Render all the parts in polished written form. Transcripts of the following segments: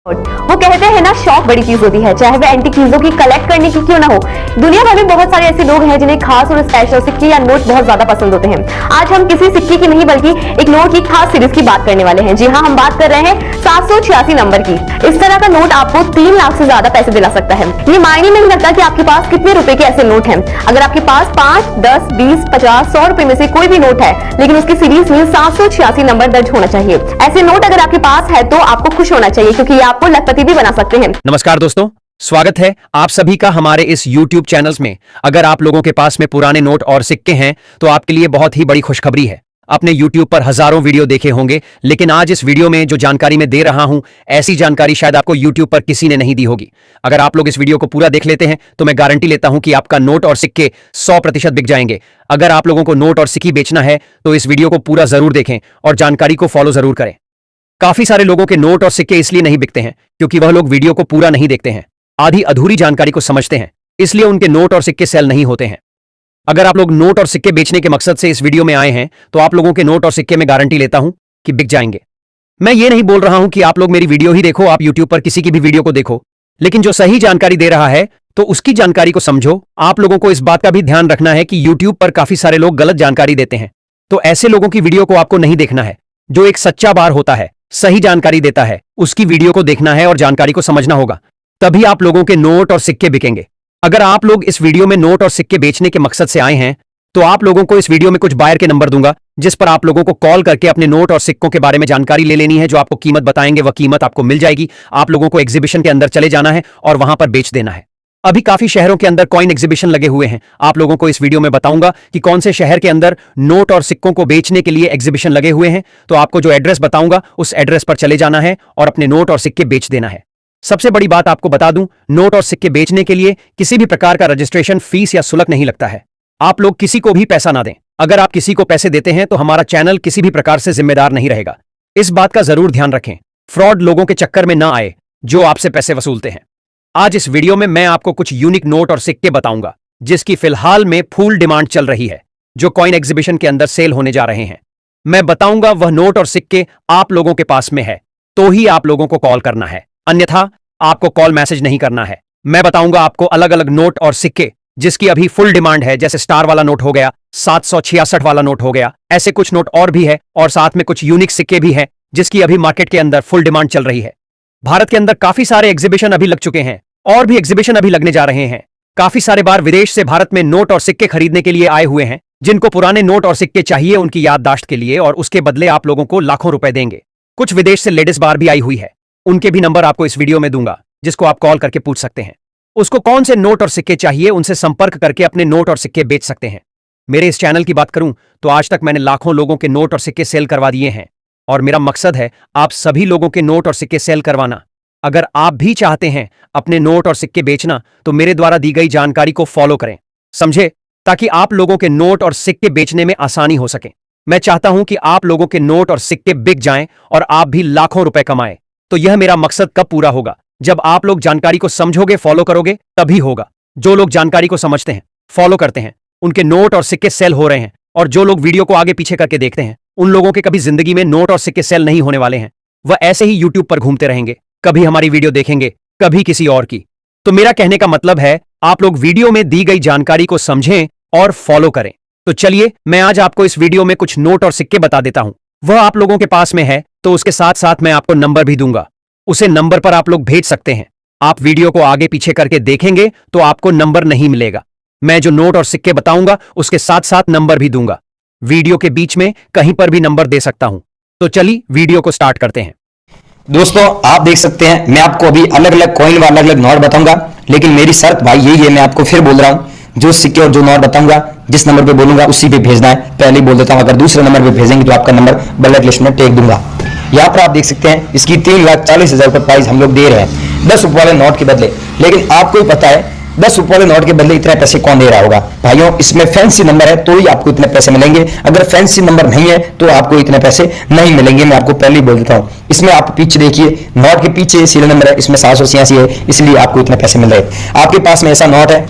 वो कहते हैं ना, शौक बड़ी चीज होती है, चाहे वह एंटीक चीजों की कलेक्ट करने की क्यों ना हो। दुनिया भर में बहुत सारे ऐसे लोग हैं जिन्हें खास और स्पेशल सिक्के या नोट बहुत ज्यादा पसंद होते हैं। आज हम किसी सिक्के की नहीं बल्कि एक नोट की खास सीरीज की बात करने वाले हैं। जी हाँ, हम बात कर रहे हैं 786 नंबर की। इस तरह का नोट आपको 3 लाख से ज्यादा पैसे दिला सकता है। ये मायने नहीं रखता कि आपके पास कितने रुपए के ऐसे नोट हैं। अगर आपके पास 5, 10, 20, 50, 100 रुपए में से कोई भी नोट है, लेकिन उसकी सीरीज में 786 नंबर दर्ज होना चाहिए। ऐसे नोट अगर आपके पास है तो आपको खुश होना चाहिए, क्योंकि ये आपको लखपति भी बना सकते हैं। नमस्कार दोस्तों, स्वागत है आप सभी का हमारे इस YouTube चैनल्स में। अगर आप लोगों के पास में पुराने नोट और सिक्के हैं तो आपके लिए बहुत ही बड़ी खुशखबरी है। आपने YouTube पर हजारों वीडियो देखे होंगे, लेकिन आज इस वीडियो में जो जानकारी मैं दे रहा हूं, ऐसी जानकारी शायद आपको YouTube पर किसी ने नहीं दी होगी। अगर आप लोग इस वीडियो को पूरा देख लेते हैं तो मैं गारंटी लेता हूं कि आपका नोट और सिक्के 100% बिक जाएंगे। अगर आप लोगों को नोट और सिक्के बेचना है तो इस वीडियो को पूरा जरूर देखें और जानकारी को फॉलो जरूर करें। काफी सारे लोगों के नोट और सिक्के इसलिए नहीं बिकते हैं क्योंकि वह लोग वीडियो को पूरा नहीं देखते हैं, आधी अधूरी जानकारी को समझते हैं, इसलिए उनके नोट और सिक्के सेल नहीं होते हैं। अगर आप लोग नोट और सिक्के बेचने के मकसद से इस वीडियो में आए हैं तो आप लोगों के नोट और सिक्के में गारंटी लेता हूं कि बिक जाएंगे। मैं ये नहीं बोल रहा हूं कि आप लोग मेरी वीडियो ही देखो, आप यूट्यूब पर किसी की भी वीडियो को देखो, लेकिन जो सही जानकारी दे रहा है तो उसकी जानकारी को समझो। आप लोगों को इस बात का भी ध्यान रखना है कि यूट्यूब पर काफी सारे लोग गलत जानकारी देते हैं, तो ऐसे लोगों की वीडियो को आपको नहीं देखना है। जो एक सच्चा बार होता है, सही जानकारी देता है, उसकी वीडियो को देखना है और जानकारी को समझना होगा, तभी आप लोगों के नोट और सिक्के बिकेंगे। अगर आप लोग इस वीडियो में नोट और सिक्के बेचने के मकसद से आए हैं तो आप लोगों को इस वीडियो में कुछ बायर के नंबर दूंगा, जिस पर आप लोगों को कॉल करके अपने नोट और सिक्कों के बारे में जानकारी ले लेनी है। जो आपको कीमत बताएंगे वह कीमत आपको मिल जाएगी। आप लोगों को एग्जीबिशन के अंदर चले जाना है और वहां पर बेच देना है। अभी काफी शहरों के अंदर कॉइन एग्जीबिशन लगे हुए हैं। आप लोगों को इस वीडियो में बताऊंगा कि कौन से शहर के अंदर नोट और सिक्कों को बेचने के लिए एग्जीबिशन लगे हुए हैं। तो आपको जो एड्रेस बताऊंगा उस एड्रेस पर चले जाना है और अपने नोट और सिक्के बेच देना है। सबसे बड़ी बात आपको बता दूं, नोट और सिक्के बेचने के लिए किसी भी प्रकार का रजिस्ट्रेशन फीस या शुल्क नहीं लगता है। आप लोग किसी को भी पैसा ना दें। अगर आप किसी को पैसे देते हैं तो हमारा चैनल किसी भी प्रकार से जिम्मेदार नहीं रहेगा। इस बात का जरूर ध्यान रखें, फ्रॉड लोगों के चक्कर में ना आए जो आपसे पैसे वसूलते हैं। आज इस वीडियो में मैं आपको कुछ यूनिक नोट और सिक्के बताऊंगा जिसकी फिलहाल में फुल डिमांड चल रही है, जो कॉइन एग्जीबिशन के अंदर सेल होने जा रहे हैं। मैं बताऊंगा वह नोट और सिक्के आप लोगों के पास में है तो ही आप लोगों को कॉल करना है, अन्यथा आपको कॉल मैसेज नहीं करना है। मैं बताऊंगा आपको अलग अलग नोट और सिक्के जिसकी अभी फुल डिमांड है, जैसे स्टार वाला नोट हो गया, 766 वाला नोट हो गया, ऐसे कुछ नोट और भी है और साथ में कुछ यूनिक सिक्के भी हैं जिसकी अभी मार्केट के अंदर फुल डिमांड चल रही है। भारत के अंदर काफी सारे एग्जीबिशन अभी लग चुके हैं और भी एग्जीबिशन अभी लगने जा रहे हैं। काफी सारे बार विदेश से भारत में नोट और सिक्के खरीदने के लिए आए हुए हैं। जिनको पुराने नोट और सिक्के चाहिए उनकी याददाश्त के लिए, और उसके बदले आप लोगों को लाखों रुपए देंगे। कुछ विदेश से लेडीज बार भी आई हुई है, उनके भी नंबर आपको इस वीडियो में दूंगा, जिसको आप कॉल करके पूछ सकते हैं। उसको कौन से नोट और सिक्के चाहिए उनसे संपर्क करके अपने नोट और सिक्के बेच सकते हैं। मेरे इस चैनल की बात करूं तो आज तक मैंने लाखों लोगों के नोट और सिक्के सेल करवा दिए हैं और मेरा मकसद है आप सभी लोगों के नोट और सिक्के सेल करवाना। अगर आप भी चाहते हैं अपने नोट और सिक्के बेचना तो मेरे द्वारा दी गई जानकारी को फॉलो करें, समझे, ताकि आप लोगों के नोट और सिक्के बेचने में आसानी हो सके। मैं चाहता हूं कि आप लोगों के नोट और सिक्के बिक जाएं और आप भी लाखों रुपए कमाएं। तो यह मेरा मकसद कब पूरा होगा? जब आप लोग जानकारी को समझोगे, फॉलो करोगे, तभी होगा। जो लोग जानकारी को समझते हैं, फॉलो करते हैं, उनके नोट और सिक्के सेल हो रहे हैं, और जो लोग वीडियो को आगे पीछे करके देखते हैं उन लोगों के कभी जिंदगी में नोट और सिक्के सेल नहीं होने वाले हैं। वह ऐसे ही यूट्यूब पर घूमते रहेंगे, कभी हमारी वीडियो देखेंगे, कभी किसी और की। तो मेरा कहने का मतलब है आप लोग वीडियो में दी गई जानकारी को समझें और फॉलो करें। तो चलिए मैं आज आपको इस वीडियो में कुछ नोट और सिक्के बता देता हूं। वह आप लोगों के पास में है तो उसके साथ साथ मैं आपको नंबर भी दूंगा, उसे नंबर पर आप लोग भेज सकते हैं। आप वीडियो को आगे पीछे करके देखेंगे तो आपको नंबर नहीं मिलेगा। मैं जो नोट और सिक्के बताऊंगा उसके साथ साथ नंबर भी दूंगा। वीडियो के बीच में कहीं पर भी नंबर दे सकता हूं। तो चलिए वीडियो को स्टार्ट करते हैं। दोस्तों आप देख सकते हैं, मैं आपको अभी अलग अलग कॉइन व अलग अलग नोट बताऊंगा, लेकिन मेरी शर्त भाई यही है, मैं आपको फिर बोल रहा हूं, जो सिक्के और जो नोट बताऊंगा जिस नंबर पे बोलूंगा उसी पे भेजना है। पहले ही बोल देता हूं, अगर दूसरे नंबर पे भेजेंगे तो आपका नंबर ब्लैक लिस्ट में टेक दूंगा। यहाँ पर आप देख सकते हैं इसकी 3,40,000 रुपये प्राइस हम लोग दे रहे हैं 10 रुपये वाले नोट के बदले। लेकिन आपको ही पता है 10 रुपये वाले नोट के बदले इतने पैसे कौन दे रहा होगा? भाइयों, इसमें फैंसी नंबर है तो ही आपको इतने पैसे मिलेंगे, अगर फैंसी नंबर नहीं है तो आपको इतने पैसे नहीं मिलेंगे। मैं आपको पहले ही बोल देता हूँ। इसमें आप पीछे देखिए, नोट के पीछे सीरियल नंबर है, इसमें 786 है, इसलिए आपको इतने पैसे मिल रहे हैं। आपके पास में ऐसा नोट है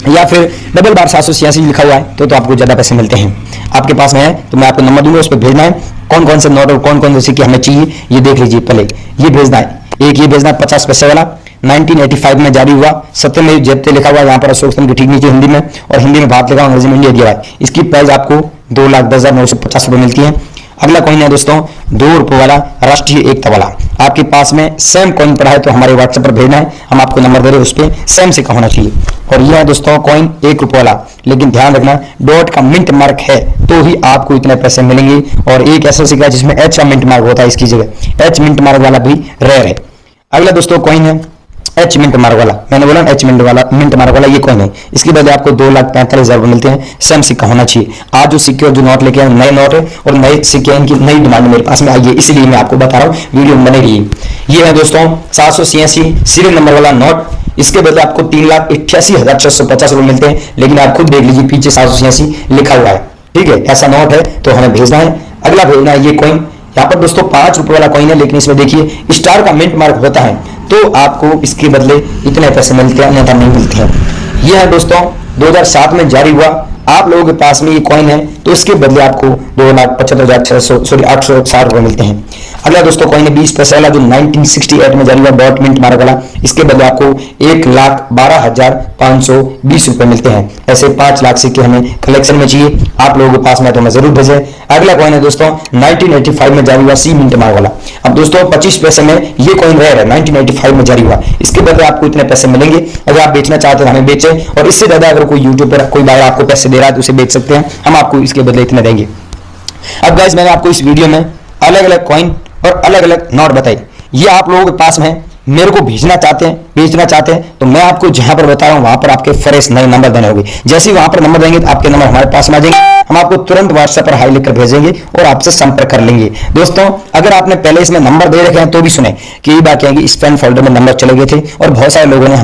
या फिर डबल बार 786 लिखा हुआ है तो आपको ज्यादा पैसे मिलते हैं। आपके पास में है तो मैं आपको नंबर दूंगा, उस पर भेजना है। कौन कौन से नोट और कौन कौन से सिक्के हमें चाहिए ये देख लीजिए। पहले ये भेजना है, एक ये भेजना है 50 पैसे वाला, 1985 में जारी हुआ, सत्यमेव जयते लिखा हुआ यहाँ पर अशोक स्तंभ के ठीक नीचे हिंदी में, और हिंदी में भारत लिखा हुआ, अंग्रेजी में इंडिया दिया है। इसकी प्राइस आपको 2,10,950 रुपए मिलती है। अगला कॉइन है दोस्तों 2 रुपए वाला राष्ट्रीय एकता वाला। आपके पास में सेम कॉइन पड़ा है तो हमारे व्हाट्सएप पर भेजना है, हम आपको नंबर दे रहे हैं, उस पर सेम सिक्का होना चाहिए। और यह है दोस्तों कॉइन 1 रुपए वाला, लेकिन ध्यान रखना डॉट का मिंट मार्क है तो ही आपको इतने पैसे मिलेंगे। और एक ऐसा सिक्का जिसमें एच का मिंट मार्क होता है, इसकी जगह एच मिंट मार्क वाला भी रेयर है। अगला दोस्तों कॉइन है एच मिंट मार्क वाला, मैंने बोला एच मिंट मार्क वाला ये कॉइन है। इसके बदले आपको 2,45,000 रुपए मिलते हैं। सेम सिक्का होना चाहिए। आज जो सिक्के और जो नोट लेके आए नए नोट है और नए सिक्के, इनकी नई डिमांड मेरे पास में आई है, इसलिए मैं आपको बता रहा हूँ, वीडियो बने रही। ये है दोस्तों 786 सीरियल नंबर वाला नोट। इसके बदले आपको 3,88,650 रुपए मिलते हैं, लेकिन आप खुद देख लीजिए पीछे 786 लिखा हुआ है। ठीक है, ऐसा नोट है तो हमें भेजना है। अगला भेजना है ये कॉइन, यहाँ पर दोस्तों 5 रुपए वाला कॉइन है, लेकिन इसमें देखिए स्टार का मिंट मार्क होता है तो आपको इसके बदले इतने पैसे मिलते हैं, अन्यथा नहीं मिलते हैं। यह है दोस्तों 2007 में जारी हुआ। आप लोगों के पास में ये कॉइन है तो इसके बदले आपको 2,75,860 रुपए मिलते हैं। अगला दोस्तों कॉइन है 20 पैसे वाला जो 1968 में जारी हुआ, डॉट मिंट मार्क वाला। इसके बदले आपको 1,12,520 रुपए मिलते हैं। ऐसे 5 लाख सिक्के हमें कलेक्शन में चाहिए, आप लोगों के पास में तो मैं जरूर भेजें। अगला कॉइन है दोस्तों 1985 में जारी हुआ, सी मिंट मार्क वाला। अब दोस्तों 25 पैसे में ये कॉइन रेयर है, 1985 में जारी हुआ। इसके बदले आपको इतने पैसे मिलेंगे। अगर आप बेचना चाहते हैं हमें बेचें, और इससे ज्यादा अगर कोई यूट्यूब पर कोई भाई आपको पैसे दे रहा है तो उसे बेच सकते हैं, हम आपको इसके बदले इतने देंगे। अब गाइस मैंने आपको इस वीडियो में अलग अलग कॉइन और अलग अलग नोट बताई, ये आप लोगों के पास में मेरे को भेजना चाहते हैं, बेचना चाहते हैं, तो मैं आपको जहां पर बता रहा हूं वहां पर आपके फ्रेश नए नंबर देने होंगे। जैसे ही वहां पर नंबर देंगे तो आपके नंबर हमारे पास में आ जाएंगे, हम आपको तुरंत व्हाट्सएप पर हाई लिखकर भेजेंगे और आपसे संपर्क कर लेंगे। दोस्तों अगर आपने पहले इसमें नंबर दे रखे हैं तो भी सुने कि ये बात है कि स्पैम फोल्डर में नंबर चले गए थे और बहुत सारे लोगों ने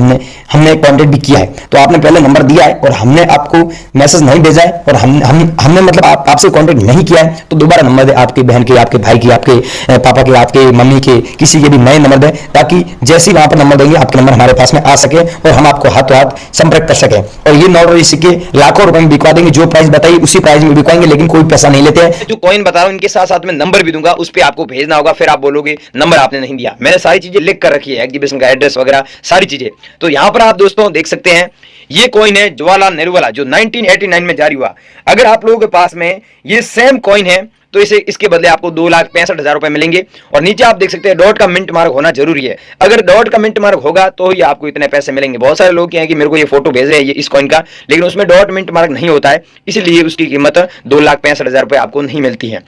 हमने कॉन्टेक्ट भी किया है। तो आपने पहले नंबर दिया है और हमने आपको मैसेज नहीं भेजा है और हमने मतलब आपसे कॉन्टेक्ट नहीं किया है, तो दोबारा नंबर दे, आपकी बहन के, आपके भाई के, आपके पापा के, आपके मम्मी के, किसी के भी नए नंबर दें, ताकि जैसे ही वहां पर नंबर देंगे आपके नंबर हमारे पास में आ सके और हम आपको हाथों हाथ संपर्क कर सके। और ये नोट और ये सिक्के लाखों रुपए में बिकवा देंगे, जो प्राइस बताइए उसी प्राइस में बिकवाएंगे, लेकिन कोई पैसा नहीं लेते हैं। जो कॉइन बता रहा हूं इनके साथ साथ में नंबर भी दूंगा, उस पे आपको भेजना होगा। फिर आप बोलोगे नंबर आपने नहीं दिया। मैंने सारी चीजें लिख कर रखी है, एग्जीबिशन का एड्रेस वगैरह सारी चीजें। तो यहां पर आप दोस्तों देख सकते हैं ये कॉइन है जवाहरलाल नेहरू वाला जो 1989 में जारी हुआ। अगर आप लोगों के पास में ये सेम कॉइन है तो इसके बदले आपको 2,65,000 रुपए मिलेंगे। और नीचे आप देख सकते हैं डॉट का मिंट मार्क होना जरूरी है। अगर डॉट का मिंट मार्क होगा तो ही आपको इतने पैसे मिलेंगे। बहुत सारे लोग हैं कि मेरे को ये फोटो भेज रहे हैं ये इस कॉइन का, लेकिन उसमें डॉट मिंट मार्क नहीं होता है, इसलिए उसकी कीमत 2,65,000 रुपए आपको नहीं मिलती है।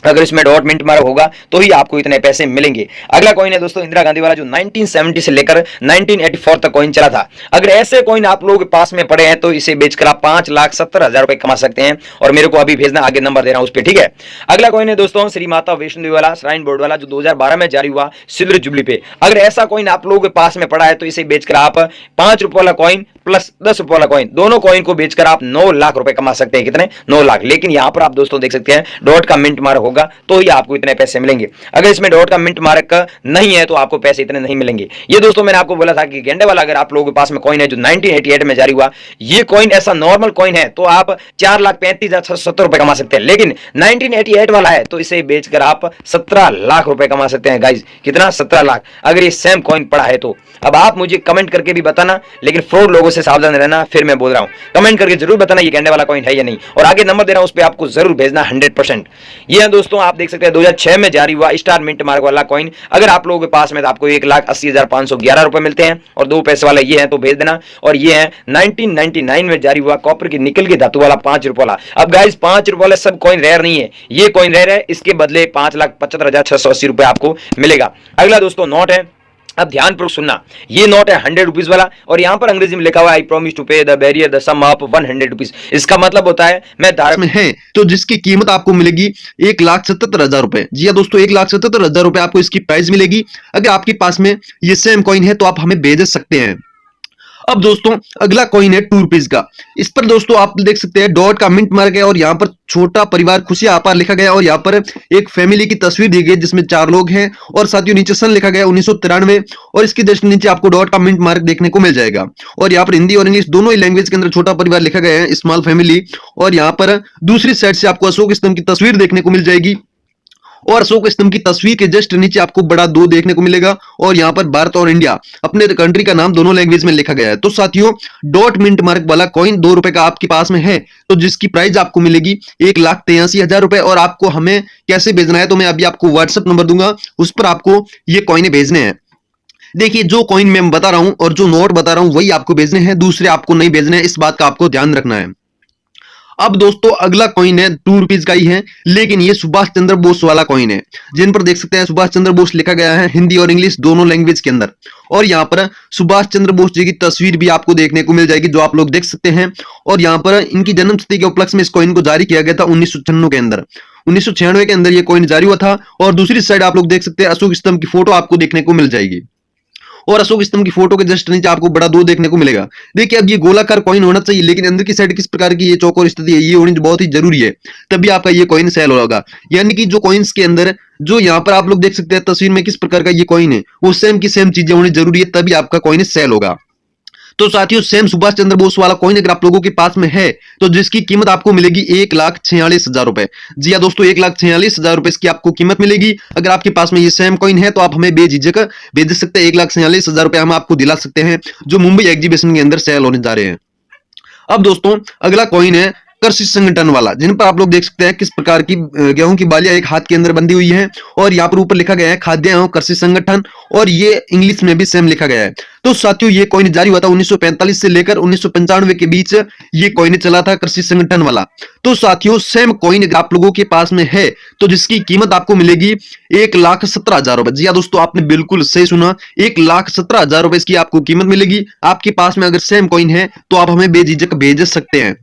अगर इसमें डॉट मिंट मार्क होगा तो ही आपको इतने पैसे मिलेंगे। अगला कॉइन है दोस्तों इंदिरा गांधी वाला जो 1970 से लेकर 1984 तक कॉइन चला था। अगर ऐसे कॉइन आप लोगों के पास में पड़े हैं तो इसे बेचकर आप 5,70,000 रुपए कमा सकते हैं। और मेरे को अभी भेजना, आगे नंबर दे रहा हूं उस पर, ठीक है। अगला कॉइन है दोस्तों श्री माता वैष्णो देवी वाला, श्राइन बोर्ड वाला जो 2012 में जारी हुआ, सिल्वर जुबली पे। अगर ऐसा कॉइन आप लोगों के पास में पड़ा है तो इसे बेचकर आप 5 रुपए वाला कॉइन प्लस 10 रुपए वाला कॉइन, दोनों कॉइन को बेचकर आप 9 लाख रुपए कमा सकते हैं। कितने? 9 लाख। लेकिन यहां पर आप दोस्तों देख सकते हैं डॉट का मिंट मार्क होगा तो ही आपको इतने पैसे मिलेंगे। अगर इसमें डॉट का मिंट मार्क नहीं है तो आपको पैसे इतने नहीं मिलेंगे। ये दोस्तों मैंने आपको बोला था कि गेंडे वाला अगर आप लोगों के पास में कॉइन है जो 1988 में जारी हुआ, ये कॉइन ऐसा नॉर्मल कॉइन है तो आप 4,35,670 रुपए कमा सकते हैं। लेकिन 1988 वाला है तो इसे बेचकर आप 17 लाख रुपए कमा सकते हैं। गाइज कितना? 17 लाख। अगर ये सेम कॉइन पड़ा है तो अब आप मुझे कमेंट करके भी बताना, लेकिन फ्रॉड लोगों से सावधान रहना। फिर मैं बोल रहा हूं, कमेंट करके जरूर बताना ये गेंडे वाला कॉइन है या नहीं। और आगे नंबर दे रहा हूं उस पर आपको जरूर भेजना 100%। ये है दोस्तों आप देख सकते हैं 2006 में जारी हुआ स्टार मिंट मार्क वाला कॉइन। अगर आप लोगों के पास में तो आपको 1,80,511 रुपए मिलते हैं। और 2 पैसे वाला ये है तो भेज देना। और ये है 1999 में जारी हुआ कॉपर की निकल की धातु वाला 5 रुपए वाला। अब गाइस 5 रुपए वाला सब कॉइन रेयर नहीं है, ये कॉइन रेयर है। इसके बदले 5,75,680 रुपए आपको मिलेगा। अगला दोस्तों नोट है, अब ध्यानपूर्वक सुनना, ये नोट है 100 रुपीज वाला और यहां पर अंग्रेजी में लिखा हुआ I promise to pay the bearer the sum of 100 rupees. इसका मतलब होता है मैं धारक में है तो जिसकी कीमत आपको मिलेगी 1,77,000 रुपए। जी हाँ दोस्तों, 1,77,000 रुपए आपको इसकी प्राइस मिलेगी। अगर आपके पास में ये सेम कॉइन है तो आप हमें भेज सकते हैं। अब दोस्तों अगला कॉइन है 2 रुपीज का। इस पर दोस्तों आप देख सकते हैं डॉट का मिंट मार्क है और यहाँ पर छोटा परिवार खुशियां आपार लिखा गया और यहाँ पर एक फैमिली की तस्वीर दी गई जिसमें 4 लोग हैं और साथियों नीचे सन लिखा गया 1993 और इसकी जस्ट नीचे आपको डॉट का मिंट मार्क देखने को मिल जाएगा। और यहाँ पर हिंदी और इंग्लिश दोनों ही लैंग्वेज के अंदर छोटा परिवार लिखा गया है, स्मॉल फैमिली। और यहाँ पर दूसरी साइड से आपको अशोक स्तंभ की तस्वीर देखने को मिल जाएगी और अशोक स्तंभ की तस्वीर के जस्ट नीचे आपको बड़ा 2 देखने को मिलेगा और यहाँ पर भारत और इंडिया अपने कंट्री का नाम दोनों लैंग्वेज में लिखा गया है। तो साथियों डॉट मिंट मार्क वाला कॉइन 2 रुपए का आपके पास में है तो जिसकी प्राइस आपको मिलेगी 1,83,000 रुपए। और आपको हमें कैसे भेजना है तो मैं अभी आपको व्हाट्सएप नंबर दूंगा, उस पर आपको ये कॉइन भेजने हैं। देखिए जो कॉइन मैं बता रहा हूं और जो नोट बता रहा हूं वही आपको भेजने हैं, दूसरे आपको नहीं भेजने हैं, इस बात का आपको ध्यान रखना है। अब दोस्तों अगला कॉइन है 2 रुपीज का ही है, लेकिन ये सुभाष चंद्र बोस वाला कॉइन है जिन पर देख सकते हैं सुभाष चंद्र बोस लिखा गया है हिंदी और इंग्लिश दोनों लैंग्वेज के अंदर। और यहाँ पर सुभाष चंद्र बोस जी की तस्वीर भी आपको देखने को मिल जाएगी जो आप लोग देख सकते हैं। और यहाँ पर इनकी जन्मतिथि के उपलक्ष्य में इस कॉइन को जारी किया गया था 1996 के अंदर। 1996 के अंदर ये कॉइन जारी हुआ था। और दूसरी साइड आप लोग देख सकते हैं अशोक स्तंभ की फोटो आपको देखने को मिल जाएगी और अशोक स्तंभ की फोटो के जस्ट नीचे आपको बड़ा 2 देखने को मिलेगा। देखिए अब ये गोलाकार कॉइन होना चाहिए, लेकिन अंदर की साइड किस प्रकार की ये चौकोर स्थिति है ये होनी बहुत ही जरूरी है, तभी आपका ये कॉइन सेल होगा। यानी कि जो कॉइन्स के अंदर जो यहाँ पर आप लोग देख सकते हैं तस्वीर में किस प्रकार का ये कॉइन है वो सेम की सेम चीजें होनी जरूरी है, तभी आपका कॉइन सेल होगा। तो साथियों सेम सुभाष चंद्र बोस वाला कॉइन अगर आप लोगों के पास में है तो जिसकी कीमत आपको मिलेगी 1,46,000 रुपए। जी हाँ दोस्तों 1,46,000 रुपए इसकी आपको कीमत मिलेगी। अगर आपके पास में ये सेम कॉइन है तो आप हमें बेझिझक भेज सकते हैं, 1,46,000 रुपए हम आपको दिला सकते हैं जो मुंबई एग्जीबिशन के अंदर सेल होने जा रहे हैं। अब दोस्तों अगला कॉइन है कृषि संगठन वाला, जिन पर आप लोग देख सकते हैं किस प्रकार की गेहूं की बालियां एक हाथ के अंदर बंधी हुई है और यहाँ पर ऊपर लिखा गया है खाद्य एवं कृषि संगठन और ये इंग्लिश में भी सेम लिखा गया है। तो साथियों ये कॉइन जारी हुआ था 1945 से लेकर 1995 के बीच ये कॉइन चला था कृषि संगठन वाला। तो साथियों सेम कॉइन अगर आप लोगों के पास में है तो जिसकी कीमत आपको मिलेगी 1,17,000 रुपए। जी हाँ दोस्तों आपने बिल्कुल सही सुना, 1,17,000 रुपए इसकी आपको कीमत मिलेगी। आपके पास में अगर सेम कॉइन है तो आप हमें बेझिझक भेज सकते हैं।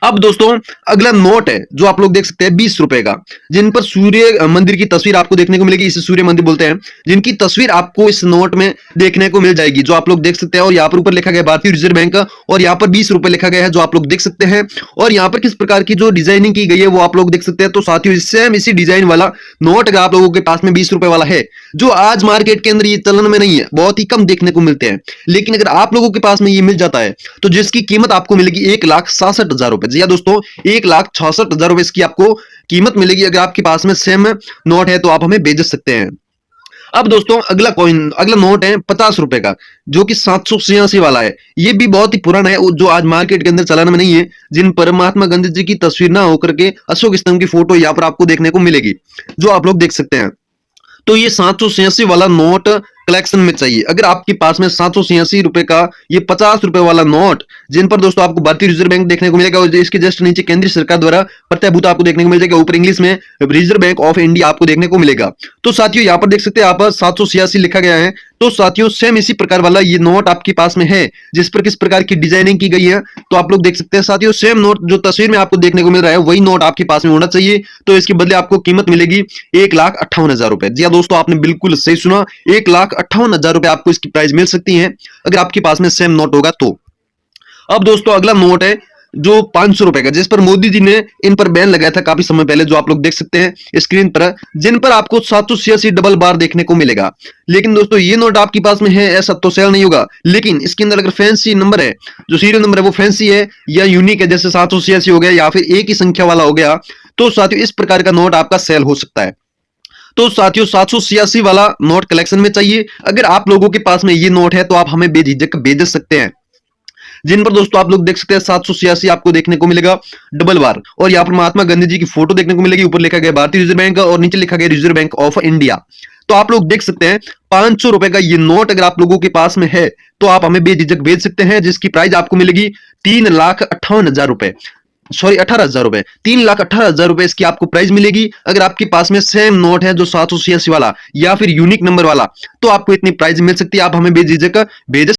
अब दोस्तों अगला नोट है जो आप लोग देख सकते हैं 20 रुपए का, जिन पर सूर्य मंदिर की तस्वीर आपको देखने को मिलेगी, इसे सूर्य मंदिर बोलते हैं, जिनकी तस्वीर आपको इस नोट में देखने को मिल जाएगी जो आप लोग देख सकते हैं। और यहाँ पर ऊपर लिखा गया भारतीय रिजर्व बैंक और यहाँ पर 20 रुपए लिखा गया है जो आप लोग देख सकते हैं। और यहाँ पर किस प्रकार की जो डिजाइनिंग की गई है वो आप लोग देख सकते हैं। तो साथियों सेम इसी डिजाइन वाला नोट अगर आप लोगों के पास में 20 रुपए वाला है जो आज मार्केट के अंदर ये चलन में नहीं है, बहुत ही कम देखने को मिलते हैं, लेकिन अगर आप लोगों के पास में ये मिल जाता है तो जिसकी कीमत आपको मिलेगी 1,66,000 रुपए। जी हाँ दोस्तों 1,66,000 रुपए इसकी आपको कीमत मिलेगी। अगर आपके पास में सेम नोट है तो आप हमें भेज सकते हैं। अब दोस्तों अगला नोट है 50 रुपए का जो कि 786 वाला है। ये भी बहुत ही पुराना है जो आज मार्केट के अंदर चलन में नहीं है, जिन पर महात्मा गांधी जी की तस्वीर ना होकर के अशोक स्तंभ की फोटो यहाँ पर आपको देखने को मिलेगी जो आप लोग देख सकते हैं। तो ये 786 वाला नोट कलेक्शन में चाहिए। अगर आपके पास में 786 रुपए का ये 50 रुपए वाला नोट, जिन पर दोस्तों आपको भारतीय रिजर्व बैंक देखने को मिलेगा और इसके जस्ट नीचे केंद्रीय सरकार द्वारा प्रत्ययभूत आपको देखने को मिल जाएगा, ऊपर इंग्लिश में रिजर्व बैंक ऑफ इंडिया आपको देखने को मिलेगा। तो साथियों यहाँ पर देख सकते हैं आप 786 लिखा गया है। तो साथियों सेम इसी प्रकार वाला ये नोट आपके पास में है जिस पर किस प्रकार की डिजाइनिंग की गई है तो आप लोग देख सकते हैं। साथियों सेम नोट जो तस्वीर में आपको देखने को मिल रहा है वही नोट आपके पास में होना चाहिए। तो इसके बदले आपको कीमत मिलेगी 1,58,000 रुपए। जी हाँ दोस्तों आपने बिल्कुल सही सुना, 1,58,000 रुपए आपको इसकी प्राइस मिल सकती है अगर आपके पास में सेम नोट होगा तो। अब दोस्तों अगला नोट है जो 500 रुपए का, जिस पर मोदी जी ने इन पर बैन लगाया था काफी समय पहले, जो आप लोग देख सकते हैं स्क्रीन पर, जिन पर आपको 786 डबल बार देखने को मिलेगा। लेकिन दोस्तों ये नोट आपके पास में है ऐसा तो सेल नहीं होगा, लेकिन इसके अंदर अगर फैंसी नंबर है, जो सीरियल नंबर है वो फैंसी है या यूनिक है, जैसे 786 हो गया या फिर एक ही संख्या वाला हो गया, तो साथियों इस प्रकार का नोट आपका सेल हो सकता है। तो साथियों 786 वाला नोट कलेक्शन में चाहिए। अगर आप लोगों के पास में ये नोट है तो आप हमें बेझिझक भेज सकते हैं, जिन पर दोस्तों आप लोग देख सकते हैं 786 आपको देखने को मिलेगा डबल बार। और यहाँ पर महात्मा गांधी जी की फोटो देखने को मिलेगी, ऊपर लिखा गया भारतीय रिजर्व बैंक और नीचे लिखा गया रिजर्व बैंक ऑफ इंडिया। तो आप लोग देख सकते हैं 500 रुपए का ये नोट अगर आप लोगों के पास में है तो आप हमें बेझिझक भेज सकते हैं, जिसकी प्राइस आपको मिलेगी 3,58,000 रुपए, सॉरी 18,000 रुपए, 3,18,000 रुपए इसकी आपको प्राइस मिलेगी। अगर आपके पास में सेम नोट है जो 786 वाला या फिर यूनिक नंबर वाला तो आपको इतनी प्राइस मिल सकती है, आप हमें बेझिझक भेज